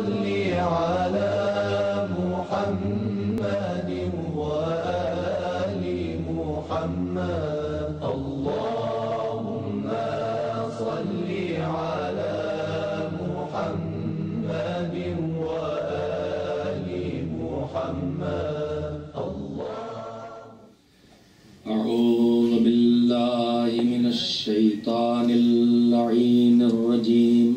صل على محمد وآل محمد اللهم صل على محمد وآل محمد أعوذ بالله من الشيطان اللعين الرجيم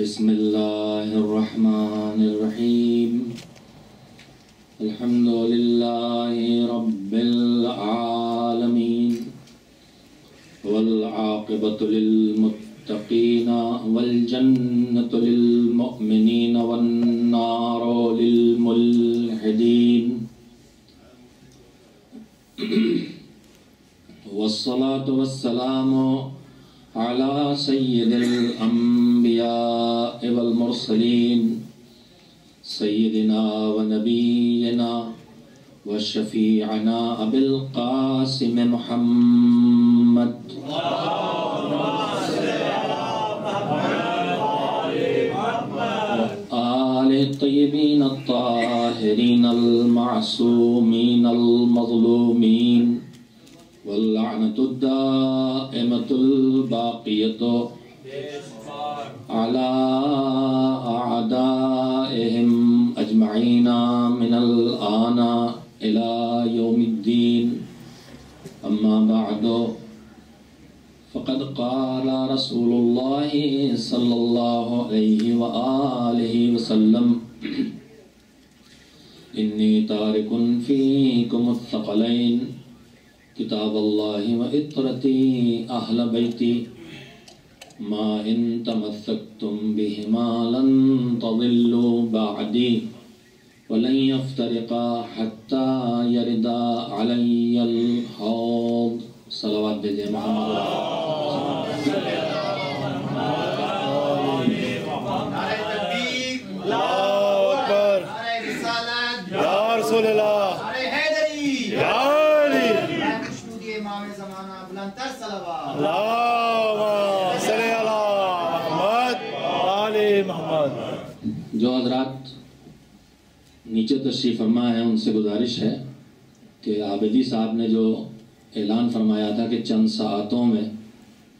بسم الله الرحمن الرحيم الحمد لله رب العالمين والعاقبة للمتقين والجنة للمؤمنين والنار للملحدين والصلاة والسلام على سيد الأنبياء والمرسلين سيدنا ونبينا وشفيعنا أبي القاسم محمد وآل الطيبين الطاهرين المعصومين المظلومين واللعنة الدائمة الباقية على أعدائهم أجمعين من الآن إلى يوم الدين أما بعد فقد قال رسول الله صلى الله عليه وآله وسلم إني تارك فيكم الثقلين کتاب اللہ و اطرتی اہل بیتی ما ان تمسکتم بہما لن تضلوا بعدی ولن یفترقا حتی یردا علی الحوض صلوات دیجئے محمد نعرہ تکبیر اللہ اکبر نعرہ رسالت یا رسول اللہ نعرہ حیدری یا اللہم صلی علی محمد آل محمد۔ جو حضرات نیچے تشریف فرما ہے ان سے گزارش ہے کہ عابدی صاحب نے جو اعلان فرمایا تھا کہ چند ساعتوں میں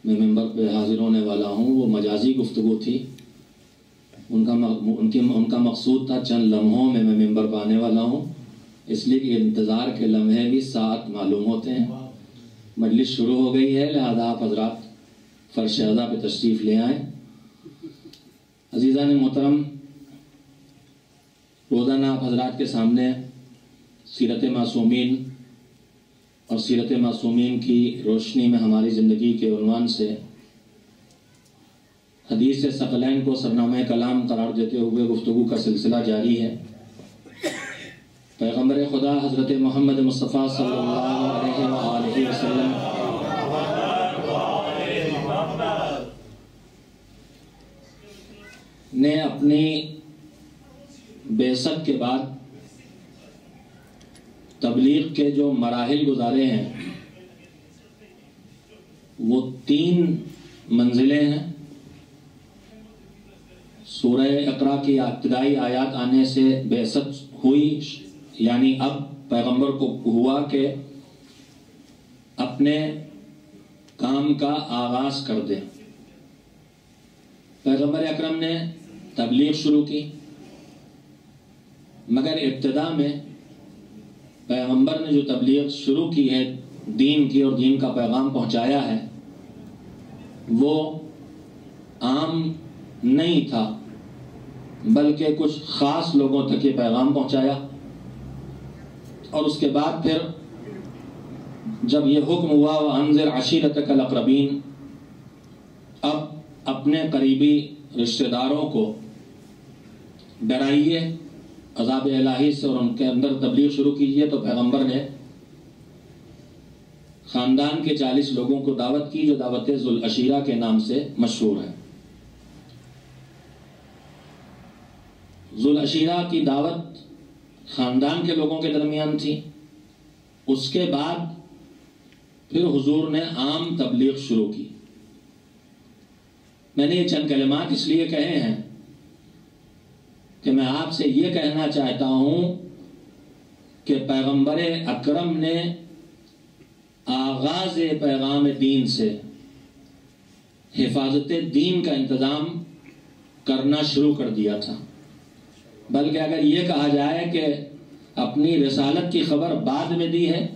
ممبر پہ حاضر ہونے والا ہوں، وہ مجازی گفتگو تھی۔ ان کا مقصود تھا چند لمحوں میں میں ممبر پہ آنے والا ہوں، اس لیے کہ انتظار کے لمحے بھی ساعت معلوم ہوتے ہیں۔ مجلس شروع ہو گئی ہے، لہذا آپ حضرات فرش اعضا پہ تشریف لے آئیں۔ عزیزان محترم، روزانہ آپ حضرات کے سامنے سیرت معصومین اور سیرت معصومین کی روشنی میں ہماری زندگی کے عنوان سے حدیث ثقلین کو سرنامہ کلام قرار دیتے ہوئے گفتگو کا سلسلہ جاری ہے۔ پیغمبر خدا حضرت محمد مصطفیٰ صلی اللہ علیہ وآلہ وسلم نے اپنی بعثت کے بعد تبلیغ کے جو مراحل گزارے ہیں وہ 3 منزلیں ہیں۔ سورہ اقرا کی ابتدائی آیات آنے سے بعثت ہوئی، یعنی اب پیغمبر کو ہوا کہ اپنے کام کا آغاز کر دے۔ پیغمبر اکرم نے تبلیغ شروع کی، مگر ابتدا میں پیغمبر نے جو تبلیغ شروع کی ہے دین کی اور دین کا پیغام پہنچایا ہے وہ عام نہیں تھا، بلکہ کچھ خاص لوگوں تک یہ پیغام پہنچایا۔ اور اس کے بعد پھر جب یہ حکم ہوا وَأَنذِرْ عَشِيرَتَكَ الْأَقْرَبِينَ، اب اپنے قریبی رشتہ داروں کو ڈرائیے عذاب الہی سے اور ان کے اندر تبلیغ شروع کیجیے، تو پیغمبر نے خاندان کے 40 لوگوں کو دعوت کی جو دعوت ذو العشیرہ کے نام سے مشہور ہے۔ ذو العشیرہ کی دعوت خاندان کے لوگوں کے درمیان تھی۔ اس کے بعد پھر حضور نے عام تبلیغ شروع کی۔ میں نے یہ چند کلمات اس لیے کہے ہیں کہ میں آپ سے یہ کہنا چاہتا ہوں کہ پیغمبر اکرم نے آغاز پیغام دین سے حفاظت دین کا انتظام کرنا شروع کر دیا تھا، بلکہ اگر یہ کہا جائے کہ اپنی رسالت کی خبر بعد میں دی ہے،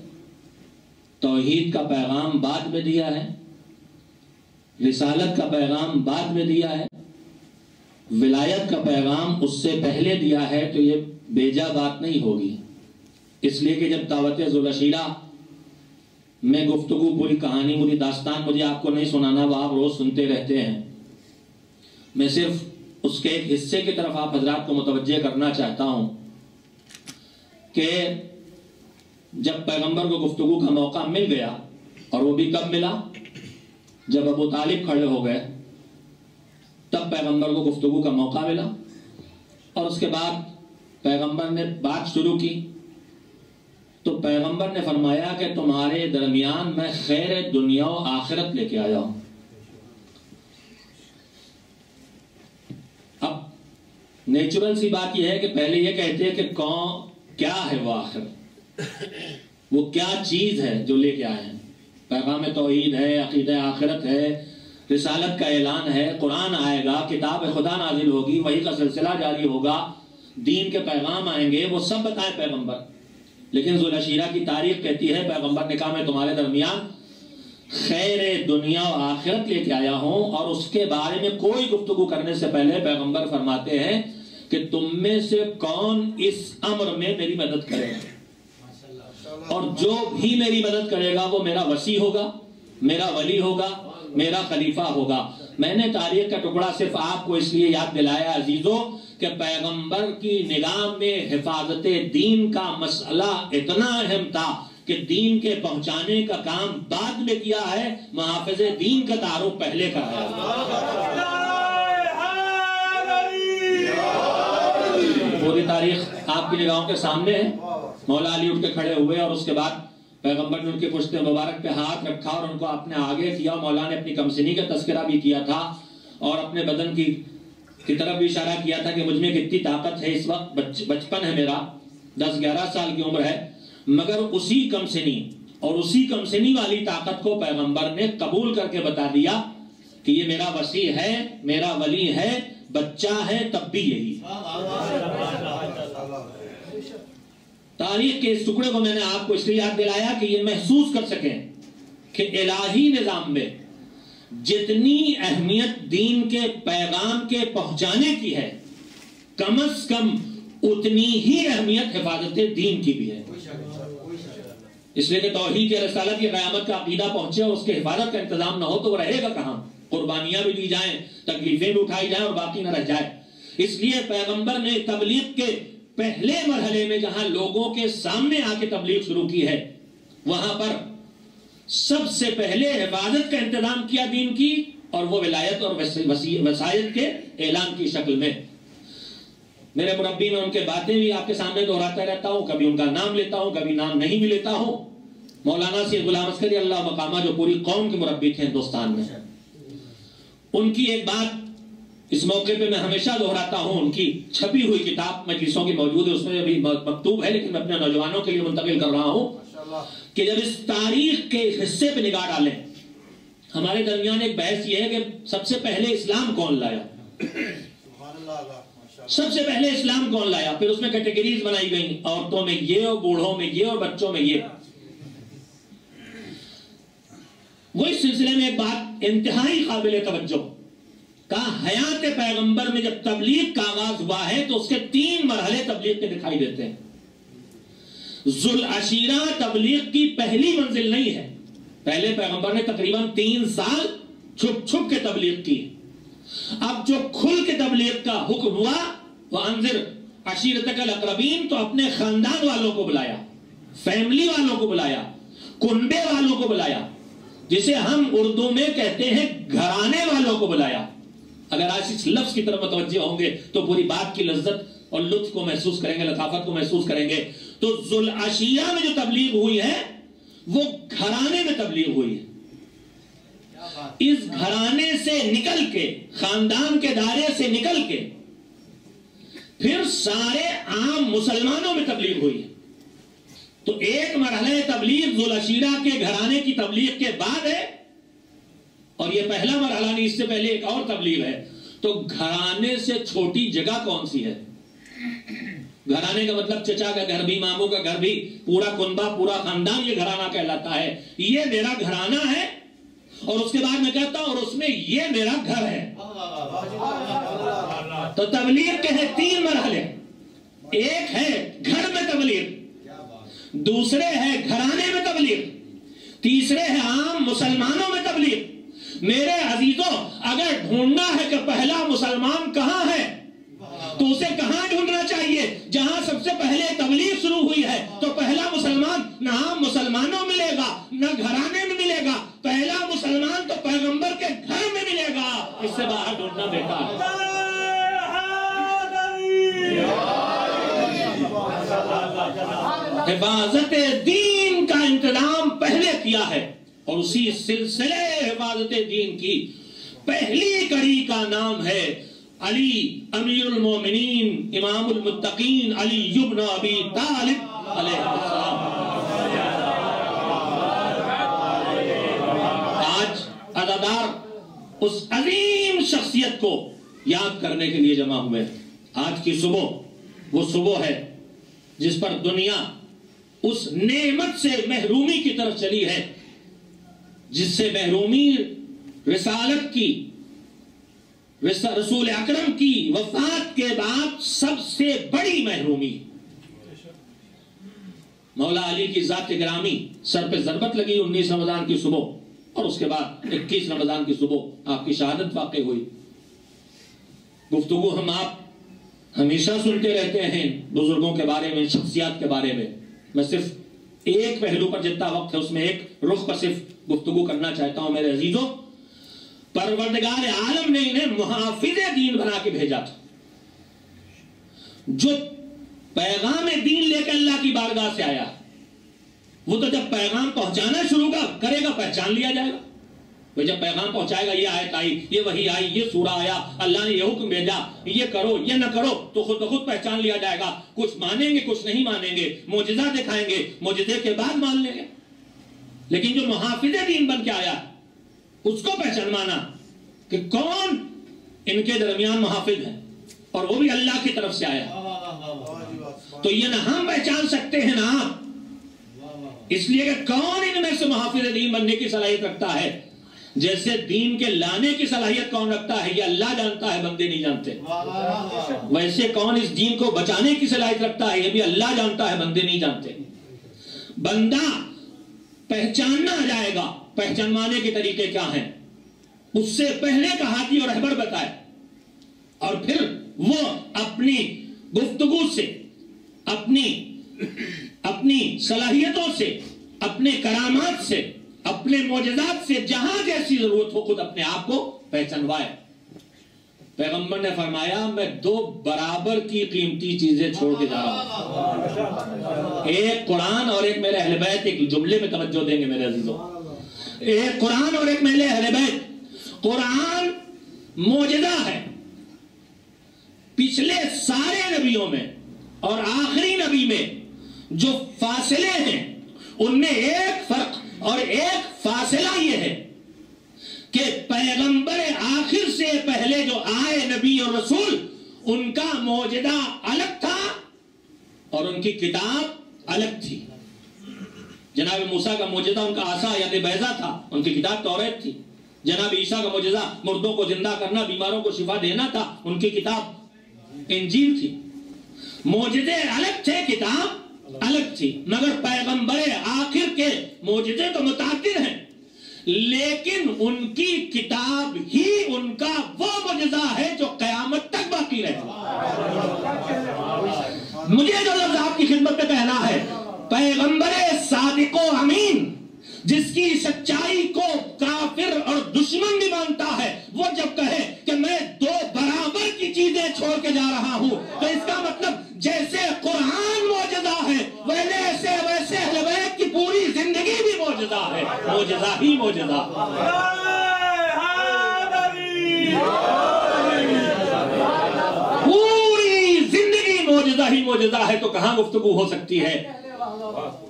توحید کا پیغام بعد میں دیا ہے، رسالت کا پیغام بعد میں دیا ہے، ولایت کا پیغام اس سے پہلے دیا ہے، تو یہ بیجا بات نہیں ہوگی۔ اس لیے کہ جب دعوت ذوالعشیرہ میں گفتگو، پوری کہانی، پوری داستان مجھے آپ کو نہیں سنانا، وہ آپ روز سنتے رہتے ہیں، میں صرف اس کے ایک حصے کی طرف آپ حضرات کو متوجہ کرنا چاہتا ہوں کہ جب پیغمبر کو گفتگو کا موقع مل گیا، اور وہ بھی کب ملا؟ جب ابو طالب کھڑے ہو گئے تب پیغمبر کو گفتگو کا موقع ملا، اور اس کے بعد پیغمبر نے بات شروع کی تو پیغمبر نے فرمایا کہ تمہارے درمیان میں خیر دنیا و آخرت لے کے آیا ہوں۔ اب نیچرل سی بات یہ ہے کہ پہلے یہ کہتے ہیں کہ کیا ہے وہ آخرت، وہ کیا چیز ہے جو لے کے آئے ہیں؟ پیغام توحید ہے، عقیدہ آخرت ہے، رسالت کا اعلان ہے، قرآن آئے گا، کتاب خدا نازل ہوگی، وحی کا سلسلہ جاری ہوگا، دین کے پیغام آئیں گے، وہ سب بتائے پیغمبر۔ لیکن ذوالعشیرہ کی تاریخ کہتی ہے پیغمبر نے کہا میں تمہارے درمیان خیر دنیا و آخرت لے کے آیا ہوں، اور اس کے بارے میں کوئی گفتگو کرنے سے پہلے پیغمبر فرماتے ہیں کہ تم میں سے کون اس امر میں میری مدد کرے گا، اور جو بھی میری مدد کرے گا وہ میرا وصی ہوگا، میرا ولی ہوگا، میرا خلیفہ ہوگا۔ میں نے تاریخ کا ٹکڑا صرف آپ کو اس لیے یاد دلایا عزیزو کہ پیغمبر کی نگاہ میں حفاظت دین کا مسئلہ اتنا اہم تھا کہ دین کے پہنچانے کا کام بعد میں کیا ہے، محافظ دین کا تعارف پہلے کرایا۔ پوری تاریخ آپ کی نگاہوں کے سامنے ہے۔ مولا علی اٹھ کے کھڑے ہوئے اور اس کے بعد پیغمبر نے ان کے پشت مبارک پہ ہاتھ رکھا اور ان کو آپ نے آگے کیا۔ مولا نے اپنی کمسنی کا تذکرہ بھی کیا تھا اور اپنے بدن کی طرف بھی اشارہ کیا تھا کہ مجھ میں کتنی طاقت ہے، اس وقت بچپن ہے میرا، 10-11 سال کی عمر ہے، مگر اسی کمسنی اور اسی کمسنی والی طاقت کو پیغمبر نے قبول کر کے بتا دیا کہ یہ میرا وصی ہے، میرا ولی ہے، بچہ ہے تب بھی یہی۔ تاریخ کے اس ٹکڑے کو میں نے آپ کو اس لیے یاد دلایا کہ یہ محسوس کر سکیں کہ الہی نظام میں جتنی اہمیت دین کے پیغام کے پہنچانے کی ہے، کم از کم اتنی ہی اہمیت حفاظت دین کی بھی ہے۔ اس لیے کہ توحید یا رسالت یا قیامت کا عقیدہ پہنچے اور اس کے حفاظت کا انتظام نہ ہو تو وہ رہے گا کہاں؟ قربانیاں بھی دی جائیں، تکلیفیں بھی اٹھائی جائیں اور باقی نہ رہ جائے۔ اس لیے پیغمبر نے تبلیغ کے پہلے مرحلے میں جہاں لوگوں کے سامنے آ کے تبلیغ شروع کی ہے، وہاں پر سب سے پہلے حفاظت کا انتظام کیا دین کی، اور وہ ولایت اور وصایت کے اعلان کی شکل میں۔ میرے مربی میں ان کے باتیں بھی آپ کے سامنے دہراتا رہتا ہوں، کبھی ان کا نام لیتا ہوں، کبھی نام نہیں بھی لیتا ہوں۔ مولانا سید غلام عسکری اللہ مقامہ جو پوری قوم کے مربی تھے ہندوستان میں، ان کی ایک بات اس موقع پہ میں ہمیشہ دہراتا ہوں، ان کی چھپی ہوئی کتاب مجلسوں کی موجود ہے، اس میں بھی مکتوب ہے لیکن میں اپنے نوجوانوں کے لیے منتقل کر رہا ہوں کہ جب اس تاریخ کے حصے پہ نگاہ ڈالیں، ہمارے درمیان ایک بحث یہ ہے کہ سب سے پہلے اسلام کون لایا، سب سے پہلے اسلام کون لایا، پھر اس میں کیٹیگریز بنائی گئیں، عورتوں میں یہ اور بوڑھوں میں یہ اور بچوں میں یہ۔ وہ اس سلسلے میں ایک بات انتہائی قابل توجہ، کہا حیات پیغمبر میں جب تبلیغ کا آغاز ہوا ہے تو اس کے 3 مرحلے تبلیغ کے دکھائی دیتے ہیں۔ ذوالعشیرہ تبلیغ کی پہلی منزل نہیں ہے، پہلے پیغمبر نے تقریباً 3 سال چھپ چھپ کے تبلیغ کی۔ اب جو کھل کے تبلیغ کا حکم ہوا، وَأَنذِرْ عَشِيرَتَكَ الْأَقْرَبِينَ، تو اپنے خاندان والوں کو بلایا، فیملی والوں کو بلایا، کنبے والوں کو بلایا، جسے ہم اردو میں کہتے ہیں گھرانے والوں کو بلایا۔ اگر آج اس لفظ کی طرف متوجہ ہوں گے تو پوری بات کی لذت اور لطف کو محسوس کریں گے، لطافت کو محسوس کریں گے۔ تو ذوالعشیرہ میں جو تبلیغ ہوئی ہے وہ گھرانے میں تبلیغ ہوئی ہے۔ اس گھرانے سے نکل کے، خاندان کے دائرے سے نکل کے پھر سارے عام مسلمانوں میں تبلیغ ہوئی ہے. تو ایک مرحلہ تبلیغ ذوالعشیرہ کے گھرانے کی تبلیغ کے بعد ہے، اور یہ پہلا مرحلہ نہیں، اس سے پہلے ایک اور تبلیغ ہے. تو گھرانے سے چھوٹی جگہ کون سی ہے؟ گھرانے کا مطلب چچا کا گھر بھی، ماموں کا گھر بھی، پورا کنبہ، پورا خاندان یہ گھرانہ کہلاتا ہے. یہ میرا گھرانہ ہے، اور اس کے بعد میں کہتا ہوں اور اس میں یہ میرا گھر ہے. تو تبلیغ کے ہیں 3 مرحلے. ایک ہے گھر میں تبلیغ، دوسرے ہے گھرانے میں تبلیغ، تیسرے ہے عام مسلمانوں میں تبلیغ. میرے عزیزوں، اگر ڈھونڈنا ہے کہ پہلا مسلمان کہاں ہے تو اسے کہاں ڈھونڈنا چاہیے؟ جہاں سب سے پہلے تبلیغ شروع ہوئی ہے. تو پہلا مسلمان نہ عام مسلمانوں ملے گا نہ گھرانے میں ملے گا. پہلا مسلمان تو پیغمبر کے گھر میں ملے گا. اس سے باہر ڈھونڈنا بیکار. حفاظت دین کا انتظام پہلے کیا ہے، اور اسی سلسلے حفاظت دین کی پہلی کڑی کا نام ہے علی امیر المومنین امام المتقین علی بن ابی طالب علیہ السلام. آج عزادار اس عظیم شخصیت کو یاد کرنے کے لیے جمع ہوئے. آج کی صبح وہ صبح ہے جس پر دنیا اس نعمت سے محرومی کی طرف چلی ہے جس سے محرومی رسالت کی، رسول اکرم کی وفات کے بعد سب سے بڑی محرومی. مولا علی کی ذات گرامی سر پہ ضربت لگی 19 رمضان کی صبح، اور اس کے بعد 21 رمضان کی صبح آپ کی شہادت واقع ہوئی. گفتگو ہم آپ ہمیشہ سنتے رہتے ہیں بزرگوں کے بارے میں، شخصیات کے بارے میں. میں صرف ایک پہلو پر جتنا وقت ہے اس میں ایک رخ پر صرف گفتگو کرنا چاہتا ہوں. میرے عزیزوں، پروردگار عالم نے انہیں محافظ دین بنا کے بھیجا تھا. جو پیغام دین لے کے اللہ کی بارگاہ سے آیا، وہ تو جب پیغام پہنچانا شروع کرے گا پہچان لیا جائے گا. وہ جب پیغام پہنچائے گا، یہ آیت آئی، یہ وحی آئی، یہ سورہ آیا، اللہ نے یہ حکم بھیجا، یہ کرو یہ نہ کرو، تو خود بخود پہچان لیا جائے گا. کچھ مانیں گے کچھ نہیں مانیں گے، معجزہ دکھائیں گے، معجزے کے بعد مان لیں گے. لیکن جو محافظ دین بن کے آیا اس کو پہچانوانا کہ کون ان کے درمیان محافظ ہے، اور وہ بھی اللہ کی طرف سے آیا. تو یہ نہ ہم پہچان سکتے ہیں نہ آپ، اس لیے کہ کون ان میں سے محافظ دین بننے کی صلاحیت رکھتا ہے. جیسے دین کے لانے کی صلاحیت کون رکھتا ہے یہ اللہ جانتا ہے، بندے نہیں جانتے. ویسے کون اس دین کو بچانے کی صلاحیت رکھتا ہے یہ بھی اللہ جانتا ہے، بندے نہیں جانتے. بندہ پہچاننا جائے گا، پہچانوانے کے طریقے کیا ہیں اس سے پہلے کا ہادی اور رہبر بتائے، اور پھر وہ اپنی گفتگو سے، اپنی صلاحیتوں سے، اپنے کرامات سے، اپنے معجزات سے جہاں جیسی ضرورت ہو خود اپنے آپ کو پہچانوائے. پیغمبر نے فرمایا میں 2 برابر کی قیمتی چیزیں چھوڑ کے جا رہا ہوں، ایک قرآن اور ایک میرے اہل بیت. ایک جملے میں توجہ دیں گے میرے عزیزوں، ایک قرآن اور ایک میرے اہل بیت. قرآن معجزہ ہے. پچھلے سارے نبیوں میں اور آخری نبی میں جو فاصلے ہیں ان میں ایک فرق اور ایک فاصلہ یہ ہے کہ پیغمبر آخر سے پہلے جو آئے نبی اور رسول ان کا معجزہ الگ تھا اور ان کی کتاب الگ تھی. جناب موسیٰ کا معجزہ ان کا عصا یعنی بیضہ تھا، ان کی کتاب توریت تھی. جناب عیسیٰ کا معجزہ مردوں کو زندہ کرنا، بیماروں کو شفا دینا تھا، ان کی کتاب انجیل تھی. معجزے الگ تھے، کتاب الگ تھی. مگر پیغمبر آخر کے معجزے تو متعدد ہیں، لیکن ان کی کتاب ہی ان کا وہ معجزہ ہے جو قیامت تک باقی رہے گا. مجھے جو لفظ آپ کی خدمت میں کہنا ہے، پیغمبر صادق و امین جس کی سچائی کو کافر اور دشمن بھی مانتا ہے، وہ جب کہے کہ میں 2 برابر کی چیزیں چھوڑ کے جا رہا ہوں تو اس کا مطلب جیسے قرآن معجزہ ہے ویسے اہل بیت کی پوری زندگی بھی معجزہ ہے. معجزہ ہی معجزہ. معجزہ ہے تو کہاں گفتگو ہو سکتی ہے؟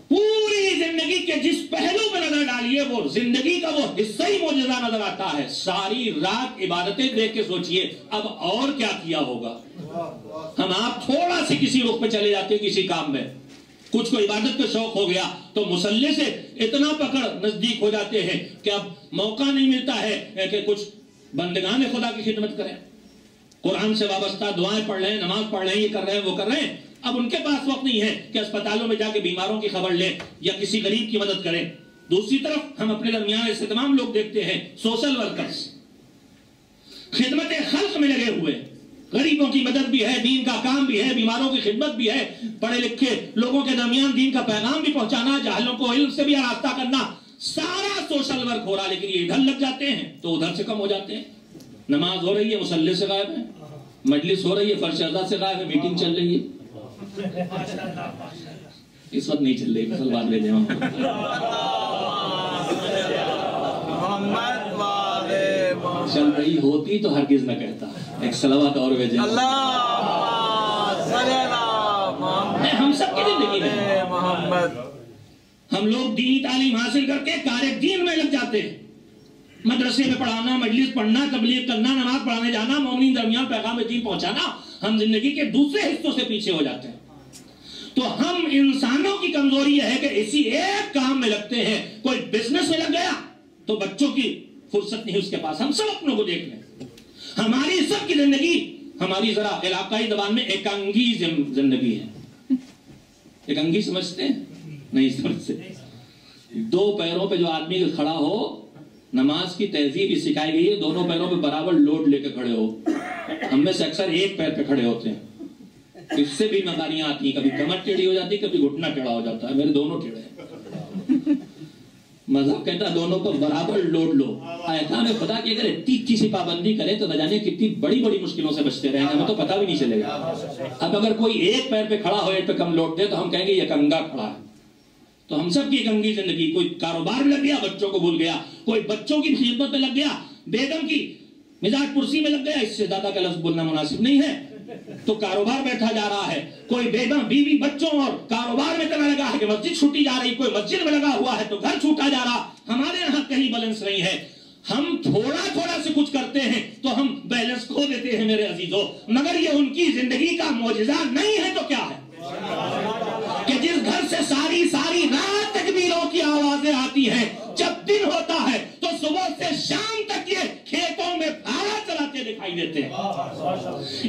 پوری زندگی کے جس پہلو پہ نظر ڈالیے وہ زندگی کا وہ حصہ ہی معجزہ نظر آتا ہے. ساری رات عبادتیں دیکھ کے سوچئے اب اور کیا کیا ہوگا. ہم آپ تھوڑا سی کسی رخ پہ چلے جاتے ہیں کسی کام میں, کچھ کو عبادت کا شوق ہو گیا تو مصلی سے اتنا پکڑ نزدیک ہو جاتے ہیں کہ اب موقع نہیں ملتا ہے کہ کچھ بندگان خدا کی خدمت کریں. قرآن سے وابستہ دعائیں پڑھ رہے ہیں, نماز پڑھ رہے ہیں, یہ کر رہے ہیں, وہ کر رہے ہیں. اب ان کے پاس وقت نہیں ہے کہ اسپتالوں میں جا کے بیماروں کی خبر لیں یا کسی غریب کی مدد کریں. دوسری طرف ہم اپنے درمیان ایسے تمام لوگ دیکھتے ہیں, سوشل ورکرز خدمت خلق میں لگے ہوئے, غریبوں کی مدد بھی ہے, دین کا کام بھی ہے, بیماروں کی خدمت بھی ہے, پڑھے لکھے لوگوں کے درمیان دین کا پیغام بھی پہنچانا, جاہلوں کو علم سے بھی آراستہ کرنا, سارا سوشل ورک ہو رہا. لیکن یہ ادھر لگ جاتے ہیں تو ادھر سے کم ہو جاتے ہیں. نماز ہو رہی ہے مصلی سے غائب ہے, مجلس ہو رہی ہے فرش ادا سے غائب ہے, میٹنگ چل رہی ہے, اس وقت نہیں چل رہی, فصل بعد لے جاؤں چل رہی ہوتی تو ہرگز نہ کہتا. ایک صلوات اور بھیجیں. ہم سب کی زندگی میں ہم لوگ دینی تعلیم حاصل کر کے کار دین میں لگ جاتے ہیں. مدرسے میں پڑھانا, مجلس پڑھنا, تبلیغ کرنا, نماز پڑھانے جانا, مومنین درمیان پیغام دین پہنچانا, ہم زندگی کے دوسرے حصوں سے پیچھے ہو جاتے ہیں. تو ہم انسانوں کی کمزوری یہ ہے کہ اسی ایک کام میں لگتے ہیں. کوئی بزنس میں لگ گیا تو بچوں کی فرصت نہیں اس کے پاس. ہم سب اپنوں کو دیکھ لیں, ہماری سب کی زندگی ہماری ذرا علاقائی زبان میں ایکانگی زندگی ہے. ایکانگی سمجھتے ہیں؟ نہیں سمجھتے. دو پیروں پہ جو آدمی کھڑا ہو, نماز کی تہذیب ہی سکھائی گئی ہے دونوں پیروں پہ برابر لوڈ لے کے کھڑے ہو. ہم میں سے اکثر ایک پیر پہ کھڑے ہوتے ہیں, اس سے بھی بیماریاں آتی ہیں. کبھی کمر ٹیڑھی ہو جاتی ہے, کبھی گھٹنا ٹیڑھا ہو جاتا ہے. میرے دونوں ٹیڑھے ہیں. مذہب کہتا ہے دونوں پر برابر لوڈ لو. احکام خدا کی اگر اتنی سی پابندی کرے تو نہ جانے کتنی بڑی بڑی مشکلوں سے بچتے رہیں گے, ہمیں تو پتہ بھی نہیں چلے گا. اب اگر کوئی ایک پیر پہ کھڑا ہو, ایک پہ کم لوڈ دے تو ہم کہیں گے یہ کنگا کھڑا ہے. تو ہم سب کی کنگی زندگی. کوئی کاروبار میں لگ گیا, بچوں کو بھول گیا. کوئی بچوں کی خدمت میں لگ گیا, بیگم کی مزاج پرسی میں لگ گیا. اس سے زیادہ کا لفظ بولنا مناسب نہیں ہے. تو کاروبار بیٹھا جا رہا ہے. کوئی بیگم بیوی بچوں اور کاروبار میں اتنا لگا ہے کہ مسجد چھوٹی جا رہی. کوئی مسجد میں لگا ہوا ہے تو گھر چھوٹا جا رہا. ہمارے یہاں کہیں بیلنس نہیں ہے. ہم تھوڑا تھوڑا سے کچھ کرتے ہیں تو ہم بیلنس کھو دیتے ہیں میرے عزیزوں. مگر یہ ان کی زندگی کا معجزہ نہیں ہے تو کیا ہے کہ جس گھر سے ساری رات تکبیروں کی آوازیں آتی ہیں, جب دن ہوتا ہے تو صبح سے شام تک یہ کھیتوں میں پھاڑا چلاتے دکھائی دیتے ہیں.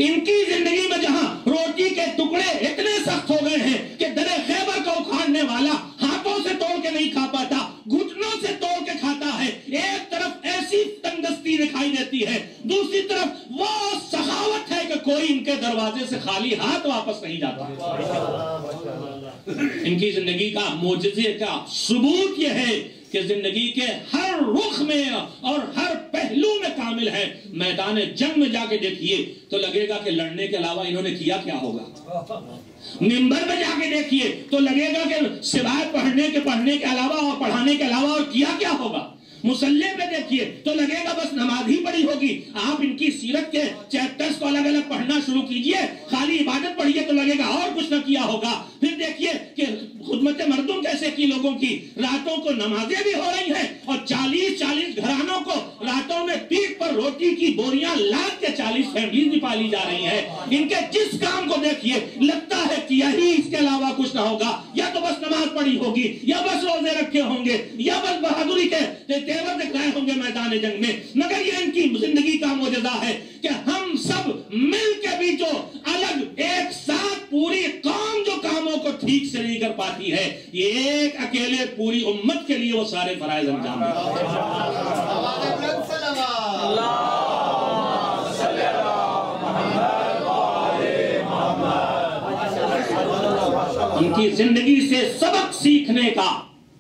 ان کی زندگی میں جہاں روٹی کے ٹکڑے اتنے سخت ہو گئے ہیں کہ درے خیبر کو اکھاڑنے والا ہاتھوں سے توڑ کے نہیں کھا پاتا, گھٹنوں سے توڑ کے کھاتا ہے. ایک طرف ایسی تنگستی دکھائی دیتی ہے, دوسری طرف وہ سخاوت ہے کہ کوئی ان کے دروازے سے خالی ہاتھ واپس نہیں جاتا. ان کی زندگی کا معجزے کا ثبوت یہ ہے کہ زندگی کے ہر رخ میں اور ہر پہلو میں کامل ہے. میدان جنگ میں جا کے دیکھیے تو لگے گا کہ لڑنے کے علاوہ انہوں نے کیا کیا ہوگا. منبر میں جا کے دیکھیے تو لگے گا کہ سوائے پڑھنے کے علاوہ اور پڑھانے کے علاوہ اور کیا کیا ہوگا. مصلی پہ دیکھیے تو لگے گا بس نماز ہی پڑھی ہوگی. آپ ان کی سیرت کے چیپٹرز کو الگ الگ پڑھنا شروع کیجئے, خالی عبادت پڑھیے تو لگے گا اور کچھ نہ کیا ہوگا. پھر دیکھیے کہ خدمت مردم کیسے کی لوگوں کی. راتوں کو نمازیں بھی ہو رہی ہیں اور 40 گھرانوں کو راتوں میں پیٹ پر روٹی کی بوریاں لاد کے 40 فیملیز بھی پالی جا رہی ہیں. ان کے جس کام کو دیکھیے لگتا ہے کہ یہی اس کے علاوہ کچھ نہ ہوگا. یا تو بس نماز پڑھی ہوگی, یا بس روزے رکھے ہوں گے, یا بس بہادری کے تیور دکھائے ہوں گے میدان جنگ میں. مگر یہ ان کی زندگی کا معجزہ ہے کہ ہم سب مل کے بھی جو الگ ایک ساتھ پوری قوم جو کاموں کو ٹھیک سے نہیں کر پاتی ہے, یہ ایک اکیلے پوری امت کے لیے وہ سارے فرائض انجام دیتے ان کی زندگی سے سبق سیکھنے کا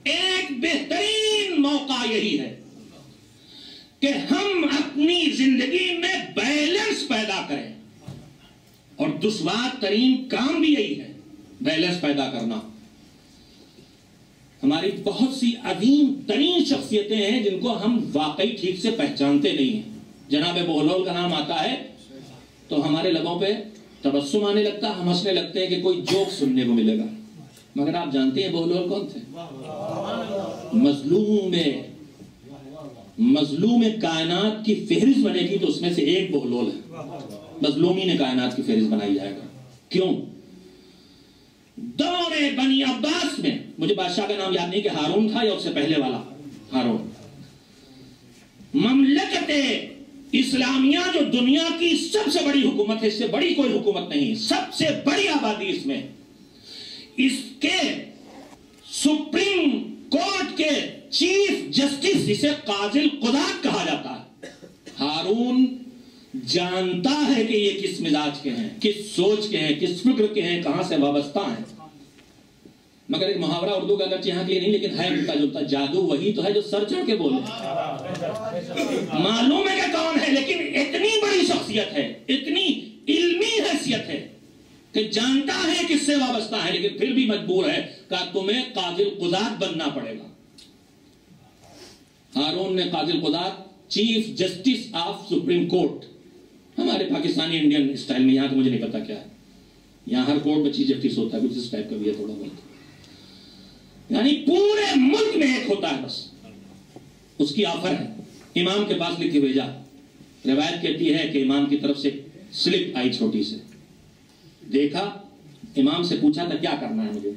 ایک بہترین موقع یہی ہے کہ ہم اپنی زندگی میں بیلنس پیدا کریں. اور دشوار ترین کام بھی یہی ہے, بیلنس پیدا کرنا. ہماری بہت سی عظیم ترین شخصیتیں ہیں جن کو ہم واقعی ٹھیک سے پہچانتے نہیں ہیں. جناب بہلول کا نام آتا ہے تو ہمارے لبوں پہ تبسم آنے لگتا ہے، ہم ہنسنے لگتے ہیں کہ کوئی جوک سننے کو ملے گا، مگر آپ جانتے ہیں بہلول کون تھے؟ مظلوم کائنات کی فہرست بنے گی تو اس میں سے ایک بہلول ہے، مظلومی نے کائنات کی فہرست بنائی جائے گا۔ کیوں؟ دور بنی عباس میں، مجھے بادشاہ کا نام یاد نہیں کہ ہارون تھا یا اس سے پہلے والا ہارون، مملکت اسلامیہ جو دنیا کی سب سے بڑی حکومت ہے، اس سے بڑی کوئی حکومت نہیں، سب سے بڑی آبادی اس میں، اس کے سپریم کورٹ کے چیف جسٹس جسے قاضی القضات کہا جاتا ہے، ہارون جانتا ہے کہ یہ کس مزاج کے ہیں، کس سوچ کے ہیں، کس فکر کے ہیں، کہاں سے وابستہ ہیں۔ مگر ایک محاورہ اردو کا اگرچہ یہاں کے لیے نہیں لیکن ہے ملتا جلتا، جادو وہی تو ہے جو سر چڑھ کے بولے۔ معلوم ہے کہ کون ہے، لیکن اتنی بڑی شخصیت ہے، اتنی علمی حیثیت ہے کہ جانتا ہے کس سے وابستہ ہے، لیکن پھر بھی مجبور ہے کہ تمہیں قاضی القضات بننا پڑے گا۔ ہارون نے قاضی القضات، chief justice of supreme court, ہمارے پاکستانی انڈین اسٹائل میں، یہاں تو مجھے نہیں پتا کیا ہے، یہاں ہر کورٹ میں چیف جسٹس ہوتا ہے، کچھ اس ٹائپ کا بھی ہے تھوڑا بہت، یعنی پورے ملک میں ایک ہوتا ہے بس، اس کی آفر ہے، امام کے پاس لکھ کے بھیجا۔ روایت کہتی ہے کہ امام کی طرف سے سلپ آئی چھوٹی سے، دیکھا، امام سے پوچھا تھا کیا کرنا ہے مجھے،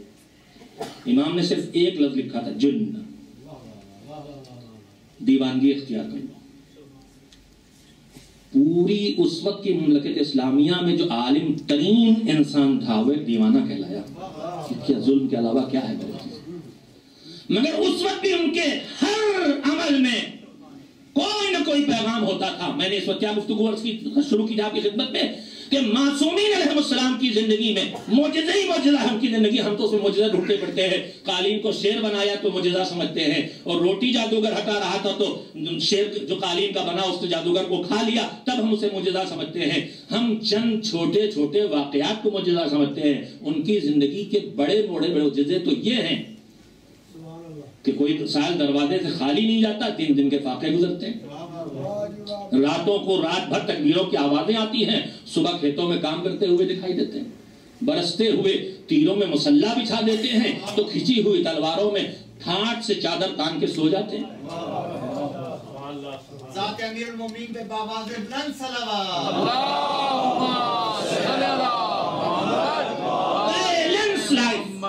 امام نے صرف ایک لفظ لکھا تھا، جن، دیوانگی اختیار کر لو۔ پوری اس وقت کی مملکت اسلامیہ میں جو عالم ترین انسان تھا وہ ایک دیوانہ کہلایا، کیا ظلم کے علاوہ کیا ہے میرے چیز۔ مگر اس وقت بھی ان کے ہر عمل میں کوئی نہ کوئی پیغام ہوتا تھا۔ میں نے اس وقت کیا گفتگو شروع کی آپ کی خدمت میں کہ معصومین علیہ السلام کی زندگی میں معجزہ ہی معجزہ ہے ان کی زندگی، ہم تو اس میں معجزہ ڈھونڈتے پڑتے ہیں۔ قالین کو شیر بنایا تو معجزہ سمجھتے ہیں، اور روٹی جادوگر ہٹا رہا تھا تو شیر جو قالین کا بنا اس جادوگر کو کھا لیا، تب ہم اسے معجزہ سمجھتے ہیں۔ ہم چند چھوٹے چھوٹے واقعات کو معجزہ سمجھتے ہیں، ان کی زندگی کے بڑے بڑے معجزے تو یہ ہیں کہ کوئی سال دروازے سے خالی نہیں جاتا، 3 دن کے فاقے گزرتے ہیں، راتوں کو رات بھر تکبیروں کی آوازیں آتی ہیں، صبح کھیتوں میں کام کرتے ہوئے دکھائی دیتے ہیں، برستے ہوئے تیروں میں مسلح بچھا دیتے ہیں تو کھچی ہوئی تلواروں میں ٹھاٹ سے چادر تان کے سو جاتے ہیں۔ ذات امیر المومنین پہ بآواز بلند صلوات۔ بیلنس لائف،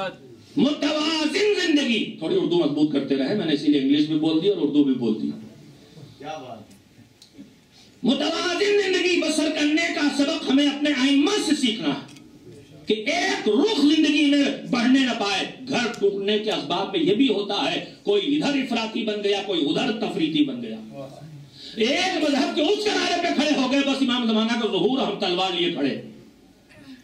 متوازن زندگی۔ تھوڑی اردو مضبوط کرتے رہے، میں نے اسی لیے انگلش بھی بول دی اور اردو بھی بول دی۔ کیا بات، متوازن زندگی بسر کرنے کا سبق ہمیں اپنے ائمہ سے سیکھنا ہے کہ ایک رخ زندگی میں بڑھنے نہ پائے۔ گھر ٹوٹنے کے اسباب میں یہ بھی ہوتا ہے، کوئی ادھر افراطی بن گیا، کوئی ادھر تفریطی بن گیا۔ ایک مذہب کے اس کنارے پہ کھڑے ہو گئے، بس امام زمانہ کا ظہور، ہم تلوار لیے کھڑے،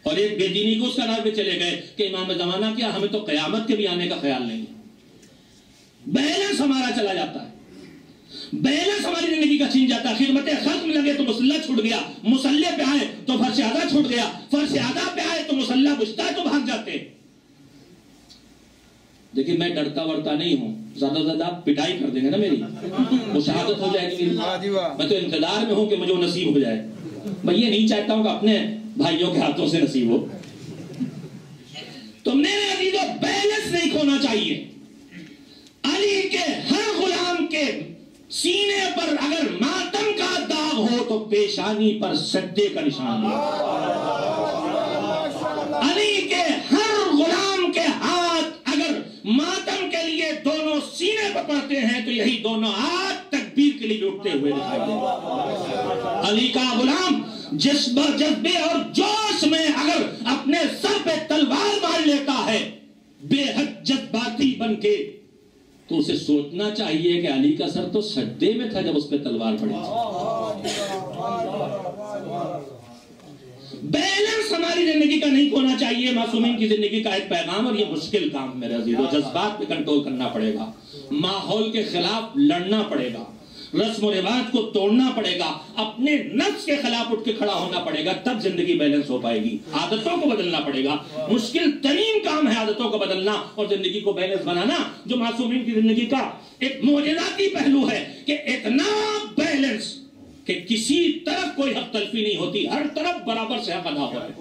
اور ایک بے دینی کو اس کنارے پہ چلے گئے کہ امام زمانہ کیا، ہمیں تو قیامت کے بھی آنے کا خیال نہیں۔ بیلنس ہمارا چلا جاتا ہے، بیلنس ہماری زندگی کا چھین جاتا ہے۔ خدمت خلق میں لگے تو مسلح چھوٹ گیا، مسلح پہ آئے تو فرش ادا چھوٹ گیا، فرش ادا پہ آئے تو مسلح بجھتا ہے تو بھاگ جاتے۔ دیکھیں میں ڈرتا ورتا نہیں ہوں، زیادہ زیادہ آپ پٹائی کر دیں گے نا میری، وہ شہادت ہو جائے گی میری، میں تو انتظار میں ہوں کہ مجھے وہ نصیب ہو جائے۔ میں یہ نہیں چاہتا ہوں کہ اپنے بھائیوں کے ہاتھوں سے نصیب ہو۔ تو میرے عزیزوں، بیلنس نہیں کھونا چاہیے۔ علی کے ہر غلام کے سینے پر اگر ماتم کا داغ ہو تو پیشانی پر سجدے کا نشان ہو۔ علی کے ہر غلام کے ہاتھ اگر ماتم کے لیے دونوں سینے پر پڑتے ہیں تو یہی دونوں ہاتھ تکبیر کے لیے اٹھتے ہوئے دکھائی دیں۔ علی کا غلام جذبے اور جوش میں اگر اپنے سر پہ تلوار مار لیتا ہے بے حد جذباتی بن کے، تو اسے سوچنا چاہیے کہ علی کا سر تو سجدے میں تھا جب اس پہ تلوار پڑی تھی۔ بیلنس ہماری زندگی کا نہیں کھونا چاہیے۔ معصومین کی زندگی کا ایک پیغام، اور یہ مشکل کام میرے عزیزو، جذبات پہ کنٹرول کرنا پڑے گا، ماحول کے خلاف لڑنا پڑے گا، رسم و رواج کو توڑنا پڑے گا، اپنے نفس کے خلاف اٹھ کے کھڑا ہونا پڑے گا، تب زندگی بیلنس ہو پائے گی۔ عادتوں کو بدلنا پڑے گا، مشکل ترین کام ہے عادتوں کو بدلنا اور زندگی کو بیلنس بنانا، جو معصومین کی زندگی کا ایک معجزاتی پہلو ہے کہ اتنا بیلنس کہ کسی طرف کوئی حق تلفی نہیں ہوتی، ہر طرف برابر سے حق ادا ہو رہا ہے۔